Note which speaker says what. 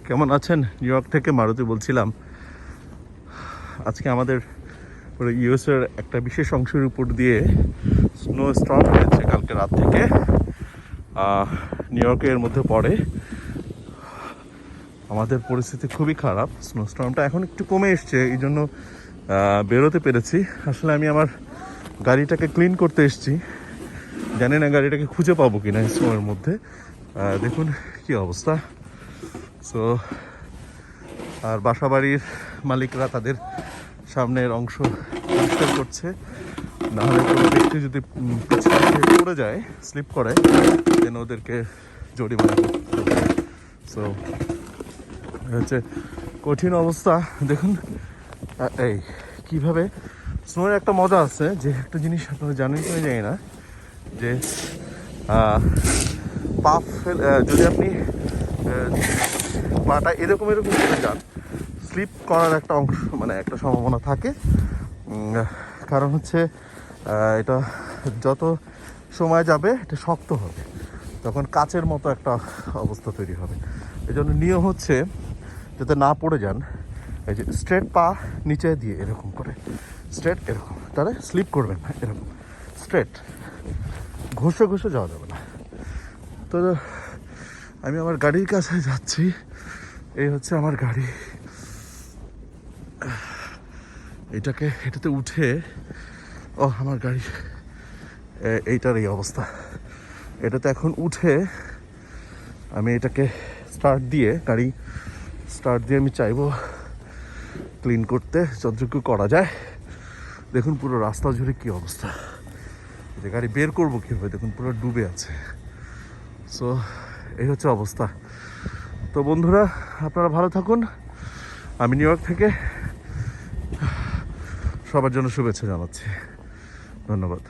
Speaker 1: কেমন আছেন? New York থেকে মারুতি বলছিলাম। আজকে আমাদের পুরো ইউএসের একটা বিশেষ অংশের উপর দিয়ে স্নো স্টর্ম হয়েছে কালকে রাত থেকে। নিউ ইয়র্কের মধ্যে পড়ে। আমাদের পরিস্থিতি খুবই খারাপ। স্নো স্টর্মটা এখন একটু কমে এসছে, এই জন্য বেরোতে পেরেছি। আসলে আমি আমার গাড়িটাকে ক্লিন করতে এসেছি, জানি না গাড়িটাকে খুঁজে পাবো কিনা স্নোর মধ্যে। দেখুন কি অবস্থা। সো আর বাসা বাড়ির মালিকরা তাদের সামনের অংশ পরিষ্কার করছে, নাহলে কোনো ব্যক্তি যদি পড়ে যায়, স্লিপ করে, দেন ওদেরকে জরিমানা করতে হবে। সো হচ্ছে কঠিন অবস্থা। দেখুন এই কীভাবে স্নোর একটা মজা আছে, যে একটা জিনিস আপনারা জানেন কিনা জানি না, যে পা যদি আপনি পাটা এরকম এরকম করে যান, স্লিপ করার একটা অংশ, মানে একটা সম্ভাবনা থাকে। কারণ হচ্ছে এটা যত সময় যাবে এটা শক্ত হবে, তখন কাচের মতো একটা অবস্থা তৈরি হবে। এই জন্য নিয়ম হচ্ছে যাতে না পড়ে যান, এই যে স্ট্রেট পা নিচে দিয়ে এরকম করে স্ট্রেট, এরকম, তাহলে স্লিপ করবেন না, এরকম স্ট্রেট, ঘষে ঘষে যাওয়া যাবে না। তো আমি আমার গাড়ির কাছে যাচ্ছি। এই হচ্ছে আমার গাড়ি। এটাতে উঠে, আমার গাড়ি এইটার এই অবস্থা। এটাতে এখন উঠে আমি এটাকে গাড়ি স্টার্ট দিয়ে আমি চাইবো ক্লিন করতে, যতটুকু করা যায়। দেখুন পুরো রাস্তা জুড়ে কি অবস্থা, যে গাড়ি বের করবো কীভাবে, দেখুন পুরো ডুবে আছে। সো এই হচ্ছে অবস্থা। তো বন্ধুরা, আপনারা ভালো থাকুন। আমি নিউ ইয়র্ক থেকে সবার জন্য শুভেচ্ছা জানাচ্ছি। ধন্যবাদ।